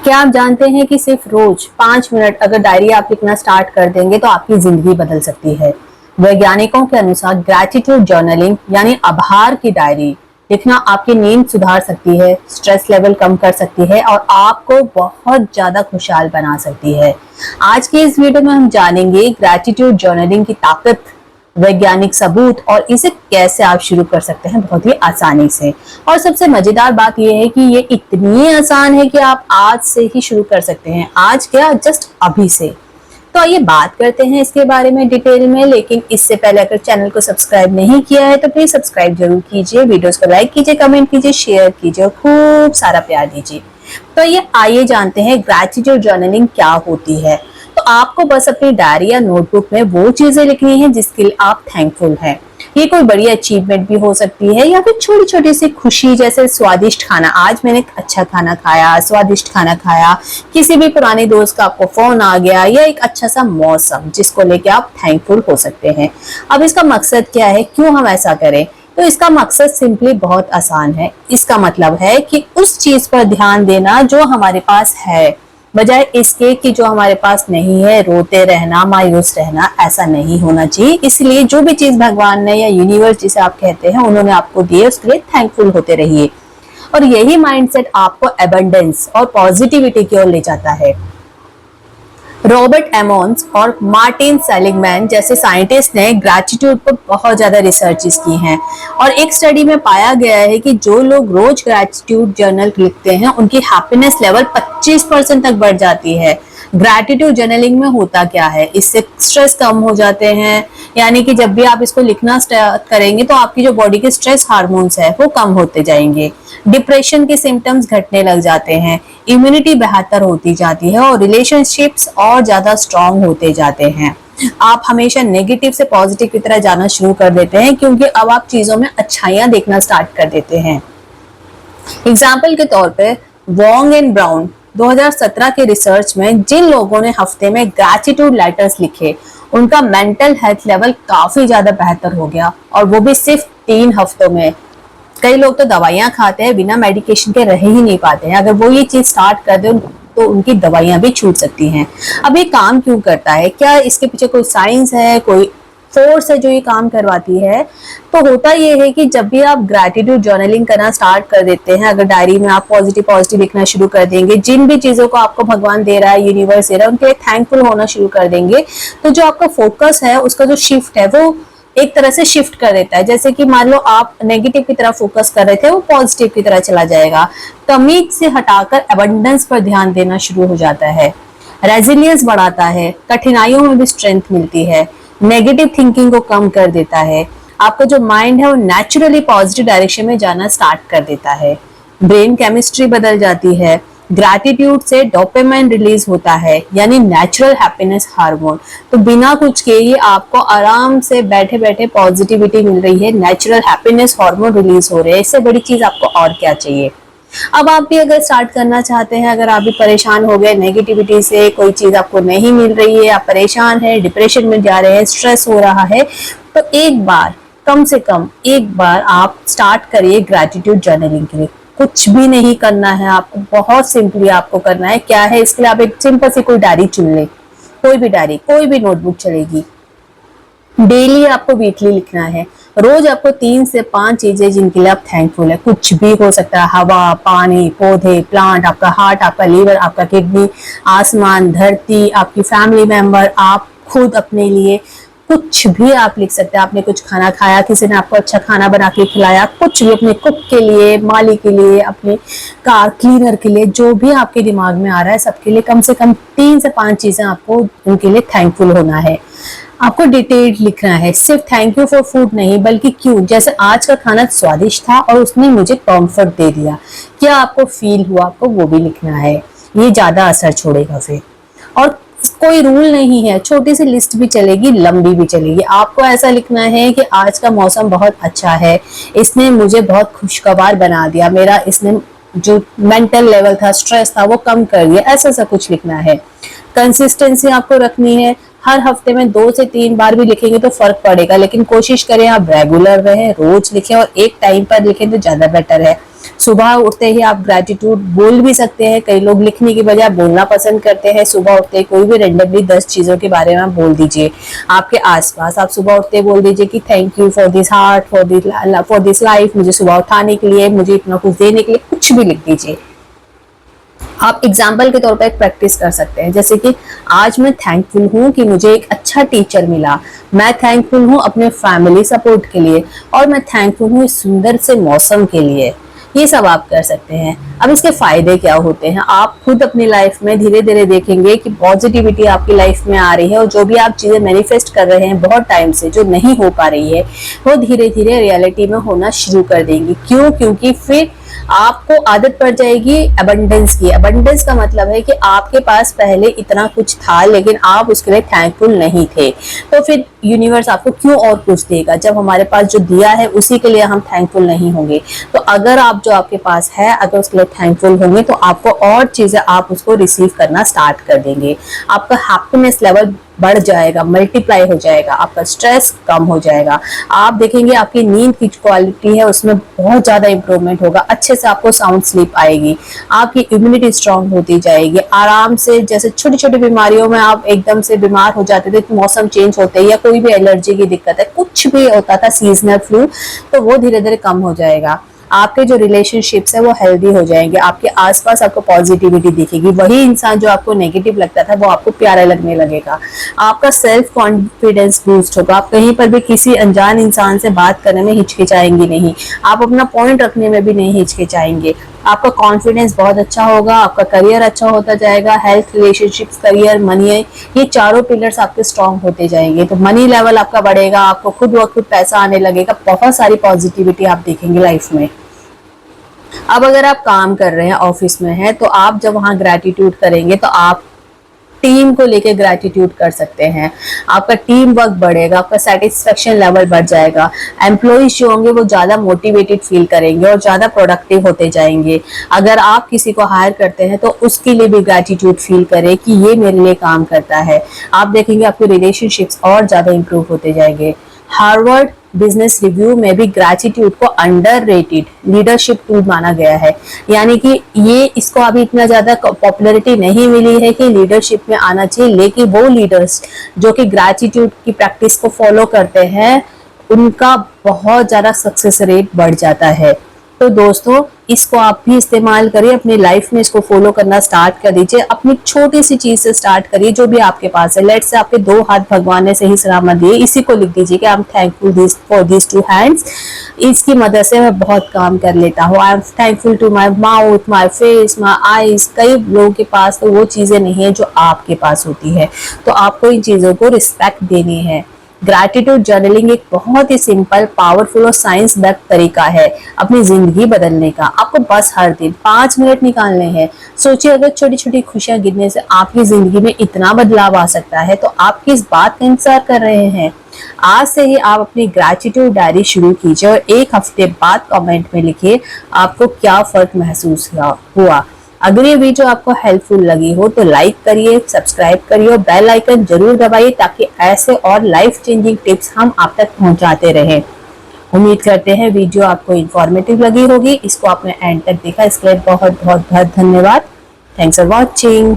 क्या आप जानते हैं कि सिर्फ रोज 5 मिनट अगर डायरी आप लिखना स्टार्ट कर देंगे तो आपकी जिंदगी बदल सकती है। वैज्ञानिकों के अनुसार ग्रैटिट्यूड जर्नलिंग यानी आभार की डायरी लिखना आपकी नींद सुधार सकती है, स्ट्रेस लेवल कम कर सकती है और आपको बहुत ज्यादा खुशहाल बना सकती है। आज की इस वीडियो में हम जानेंगे ग्रैटिट्यूड जर्नलिंग की ताकत, वैज्ञानिक सबूत और इसे कैसे आप शुरू कर सकते हैं बहुत ही आसानी से। और सबसे मजेदार बात यह है कि ये इतनी आसान है कि आप आज से ही शुरू कर सकते हैं। आज क्या, जस्ट अभी से। तो आइए बात करते हैं इसके बारे में डिटेल में, लेकिन इससे पहले अगर चैनल को सब्सक्राइब नहीं किया है तो प्लीज सब्सक्राइब जरूर कीजिए, वीडियोस को लाइक कीजिए, कमेंट कीजिए, शेयर कीजिए और खूब सारा प्यार दीजिए। तो ये आइए जानते हैं ग्रैटिट्यूड जर्नलिंग क्या होती है। तो आपको बस अपनी डायरी या नोटबुक में वो चीजें लिखनी है जिसके लिए आप थैंकफुल हैं। ये कोई बड़ी अचीवमेंट भी हो सकती है या फिर छोटी छोटी सी खुशी, जैसे स्वादिष्ट खाना, आज मैंने एक अच्छा खाना खाया, स्वादिष्ट खाना खाया, किसी भी पुराने दोस्त का आपको फोन आ गया या एक अच्छा सा मौसम जिसको लेके आप थैंकफुल हो सकते हैं। अब इसका मकसद क्या है, क्यों हम ऐसा करें? तो इसका मकसद सिंपली बहुत आसान है। इसका मतलब है कि उस चीज पर ध्यान देना जो हमारे पास है, बजाय इसके कि जो हमारे पास नहीं है, रोते रहना, मायूस रहना, ऐसा नहीं होना चाहिए। इसलिए जो भी चीज भगवान ने या यूनिवर्स जिसे आप कहते हैं उन्होंने आपको दिए, उसके लिए थैंकफुल होते रहिए। और यही माइंडसेट आपको एबंडेंस और पॉजिटिविटी की ओर ले जाता है। रॉबर्ट एमोन्स और मार्टिन सेलिगमैन जैसे साइंटिस्ट ने ग्रैटिट्यूड पर बहुत ज्यादा रिसर्चेस की हैं और एक स्टडी में पाया गया है कि जो लोग रोज ग्रैटिट्यूड जर्नल लिखते हैं उनकी हैप्पीनेस लेवल 25% तक बढ़ जाती है। ग्रैटिट्यूड जर्नलिंग में होता क्या है, इससे स्ट्रेस कम हो जाते हैं, यानी कि जब भी आप इसको लिखना स्टार्ट करेंगे तो आपकी जो बॉडी के स्ट्रेस हार्मोन्स है वो कम होते जाएंगे, डिप्रेशन के सिम्टम्स घटने लग जाते हैं, इम्यूनिटी बेहतर होती जाती है और रिलेशनशिप्स और ज्यादा स्ट्रांग होते जाते हैं। आप हमेशा नेगेटिव से पॉजिटिव की तरह जाना शुरू कर देते हैं क्योंकि अब आप चीजों में अच्छाइयां देखना स्टार्ट कर देते हैं। एग्जाम्पल के तौर पे वोंग एंड ब्राउन 2017 के रिसर्च में जिन लोगों ने हफ्ते में ग्रैटिट्यूड लेटर्स लिखे उनका मेंटल हेल्थ लेवल काफी ज्यादा बेहतर हो गया, और वो भी सिर्फ 3 हफ्तों में। कई लोग तो दवाइयां खाते हैं, बिना मेडिकेशन के रह ही नहीं पाते हैं। अगर वो ये चीज स्टार्ट कर दे तो उनकी दवाइयां भी छूट सकती हैं। अब ये काम क्यों करता है? क्या इसके पीछे कोई साइंस है, कोई फोर्स है जो ये काम करवाती है? तो होता ये है कि जब भी आप ग्रैटिट्यूड जर्नलिंग करना स्टार्ट कर देते हैं, अगर डायरी में आप पॉजिटिव पॉजिटिव लिखना शुरू कर देंगे, जिन भी चीजों को आपको भगवान दे रहा है, यूनिवर्स दे रहा है, उनके लिए थैंकफुल होना शुरू कर देंगे, तो जो आपका फोकस है, उसका जो शिफ्ट है वो एक तरह से शिफ्ट कर देता है। जैसे कि मान लो आप नेगेटिव की तरफ फोकस कर रहे थे, वो पॉजिटिव की तरह चला जाएगा। कमी से हटाकर एबंडेंस पर ध्यान देना शुरू हो जाता है। रेजिलियंस बढ़ाता है, कठिनाइयों में भी स्ट्रेंथ मिलती है, नेगेटिव थिंकिंग को कम कर देता है, आपका जो माइंड है वो नेचुरली पॉजिटिव डायरेक्शन में जाना स्टार्ट कर देता है, ब्रेन केमिस्ट्री बदल जाती है। ग्रैटिट्यूड से डोपामाइन रिलीज होता है, यानी नेचुरल हैप्पीनेस हार्मोन। तो बिना कुछ के ही आपको आराम से बैठे बैठे पॉजिटिविटी मिल रही है, नेचुरल हैप्पीनेस हार्मोन रिलीज हो रहे हैं। इससे बड़ी चीज आपको और क्या चाहिए? अब आप भी अगर स्टार्ट करना चाहते हैं, अगर आप भी परेशान हो गए नेगेटिविटी से, कोई चीज आपको नहीं मिल रही है, आप परेशान हैं, डिप्रेशन में जा रहे हैं, स्ट्रेस हो रहा है, तो एक बार, कम से कम एक बार आप स्टार्ट करिए ग्रैटिट्यूड जर्नलिंग के लिए। कुछ भी नहीं करना है आपको, बहुत सिंपली आपको करना है। क्या है, इसके लिए आप एक सिंपल सी कोई डायरी चुन ले, कोई भी डायरी, कोई भी नोटबुक चलेगी। डेली आपको वीकली लिखना है। रोज आपको 3 से 5 चीजें जिनके लिए आप थैंकफुल है, कुछ भी हो सकता है, हवा, पानी, पौधे, प्लांट, आपका हार्ट, आपका लीवर, आपका किडनी, आसमान, धरती, आपकी फैमिली मेंबर, आप खुद, अपने लिए कुछ भी आप लिख सकते हैं। आपने कुछ खाना खाया, किसी ने आपको अच्छा खाना बना के खिलाया, कुछ भी, अपने कुक के लिए, माली के लिए, अपने कार क्लीनर के लिए, जो भी आपके दिमाग में आ रहा है, सबके लिए कम से कम 3 से 5 चीजें आपको उनके लिए थैंकफुल होना है। आपको डिटेल्ड लिखना है, सिर्फ थैंक यू फॉर फूड नहीं, बल्कि क्यों। जैसे आज का खाना स्वादिष्ट था और उसने मुझे कंफर्ट दे दिया, क्या आपको फील हुआ, आपको वो भी लिखना है। ये ज्यादा असर छोड़ेगा फिर। और कोई रूल नहीं है, छोटी सी लिस्ट भी चलेगी, लंबी भी चलेगी। आपको ऐसा लिखना है कि आज का मौसम बहुत अच्छा है, इसने मुझे बहुत खुशगवार बना दिया, मेरा इसने जो मेंटल लेवल था, स्ट्रेस था, वो कम कर दिया, ऐसा सा कुछ लिखना है। कंसिस्टेंसी आपको रखनी है, हर हफ्ते में 2 से 3 बार भी लिखेंगे तो फर्क पड़ेगा, लेकिन कोशिश करें आप रेगुलर रहें, रोज लिखें और एक टाइम पर लिखें तो ज्यादा बेटर है। सुबह उठते ही आप ग्रेटिट्यूड बोल भी सकते हैं, कई लोग लिखने की बजाय बोलना पसंद करते हैं। सुबह उठते ही कोई भी रेंडमली 10 चीजों के बारे में बोल दीजिए। आपके आसपास आप सुबह उठते बोल दीजिए कि thank you for this heart, for this life, मुझे सुबह उठाने के लिए, मुझे इतना कुछ देने के लिए, कुछ भी लिख दीजिए। आप एग्जाम्पल के तौर पर एक प्रैक्टिस कर सकते हैं, जैसे कि आज मैं थैंकफुल हूँ कि मुझे एक अच्छा टीचर मिला, मैं थैंकफुल हूँ अपने फैमिली सपोर्ट के लिए, और मैं थैंकफुल हूँ इस सुंदर से मौसम के लिए। ये सब आप कर सकते हैं। अब इसके फायदे क्या होते हैं, आप खुद अपनी लाइफ में धीरे धीरे देखेंगे कि पॉजिटिविटी आपकी लाइफ में आ रही है, और जो भी आप चीजें मैनिफेस्ट कर रहे हैं बहुत टाइम से जो नहीं हो पा रही है, वो धीरे धीरे रियलिटी में होना शुरू कर देंगी। क्यों? क्योंकि फिर आपको आदत पड़ जाएगी अबंडेंस की। अबंडेंस का मतलब है कि आपके पास पहले इतना कुछ था लेकिन आप उसके लिए थैंकफुल नहीं थे, तो फिर यूनिवर्स आपको क्यों और कुछ देगा जब हमारे पास जो दिया है उसी के लिए हम थैंकफुल नहीं होंगे। तो अगर आप जो आपके पास है अगर उसके लिए थैंकफुल होंगे तो आपको और चीजें आप उसको रिसीव करना स्टार्ट कर देंगे। आपका हैप्पीनेस लेवल बढ़ जाएगा, मल्टीप्लाई हो जाएगा, आपका स्ट्रेस कम हो जाएगा। आप देखेंगे आपकी नींद की क्वालिटी है उसमें बहुत ज्यादा इंप्रूवमेंट होगा, अच्छे से आपको साउंड स्लीप आएगी, आपकी इम्यूनिटी स्ट्रांग होती जाएगी। आराम से, जैसे छोटी छोटी बीमारियों में आप एकदम से बीमार हो जाते थे, मौसम चेंज होते या कोई भी एलर्जी की दिक्कत है, कुछ भी होता था, सीजनल फ्लू, तो वो धीरे धीरे कम हो जाएगा। आपके जो रिलेशनशिप्स है वो हेल्दी हो जाएंगे, आपके आसपास आपको पॉजिटिविटी दिखेगी, वही इंसान जो आपको नेगेटिव लगता था वो आपको प्यारा लगने लगेगा। आपका सेल्फ कॉन्फिडेंस बूस्ट होगा, आप कहीं पर भी किसी अनजान इंसान से बात करने में हिचकिचाएंगे नहीं, आप अपना पॉइंट रखने में भी नहीं हिचकिचाएंगे। आपका कॉन्फिडेंस बहुत अच्छा होगा, आपका करियर अच्छा होता जाएगा, हेल्थ, रिलेशनशिप्स, करियर, मनी, ये चारों पिलर्स आपके स्ट्रांग होते जाएंगे। तो मनी लेवल आपका बढ़ेगा, आपको खुद ब खुद पैसा आने लगेगा, बहुत सारी पॉजिटिविटी आप देखेंगे लाइफ में। अब अगर आप काम कर रहे हैं, ऑफिस में हैं, तो आप जब वहां ग्रेटिट्यूड करेंगे तो आप टीम को लेके ग्रेटिट्यूड कर सकते हैं, आपका टीम वर्क बढ़ेगा, आपका सेटिस्फेक्शन लेवल बढ़ जाएगा, एम्प्लॉइज जो होंगे वो ज्यादा मोटिवेटेड फील करेंगे और ज्यादा प्रोडक्टिव होते जाएंगे। अगर आप किसी को हायर करते हैं तो उसके लिए भी ग्रेटिट्यूड फील करें कि ये मेरे लिए काम करता है। आप देखेंगे आपके रिलेशनशिप्स और ज्यादा इंप्रूव होते जाएंगे। हार्वर्ड बिजनेस रिव्यू में भी ग्रेटिट्यूड को अंडररेटेड लीडरशिप टूल माना गया है, यानी कि ये इसको अभी इतना ज्यादा पॉपुलैरिटी नहीं मिली है कि लीडरशिप में आना चाहिए, लेकिन वो लीडर्स जो कि ग्रेटिट्यूड की प्रैक्टिस को फॉलो करते हैं उनका बहुत ज्यादा सक्सेस रेट बढ़ जाता है। तो दोस्तों इसको आप भी इस्तेमाल करिए अपनी लाइफ में, इसको फॉलो करना स्टार्ट कर दीजिए। अपनी छोटी सी चीज से स्टार्ट करिए, जो भी आपके पास है। लेट्स से आपके 2 हाथ भगवान ने सही सलामत दिए, इसी को लिख दीजिए कि I am thankful for this 2 hands, इसकी मदद से मैं बहुत काम कर लेता हूँ। I am thankful to my mouth, my face, my eyes. कई लोगों के पास तो वो चीजें नहीं है जो आपके पास होती है, तो आपको इन चीजों को रिस्पेक्ट देनी है। ग्रैटिट्यूड जर्नलिंग एक बहुत ही सिंपल, पावरफुल और साइंस बैक्ड तरीका है अपनी जिंदगी बदलने का। आपको बस हर दिन 5 मिनट निकालने हैं। सोचिए अगर छोटी छोटी खुशियां गिनने से आपकी जिंदगी में इतना बदलाव आ सकता है तो आप किस बात का इंतजार कर रहे हैं। आज से ही आप अपनी ग्रैटिट्यूड डायरी शुरू कीजिए और 1 हफ्ते बाद कमेंट में लिखिए आपको क्या फर्क महसूस हुआ। अगर ये वीडियो आपको हेल्पफुल लगी हो तो लाइक करिए, सब्सक्राइब करिए और बेल आइकन जरूर दबाइए ताकि ऐसे और लाइफ चेंजिंग टिप्स हम आप तक पहुंचाते रहें। उम्मीद करते हैं वीडियो आपको इंफॉर्मेटिव लगी होगी। इसको आपने एंड तक देखा, इसके लिए बहुत बहुत बहुत धन्यवाद। Thanks for watching.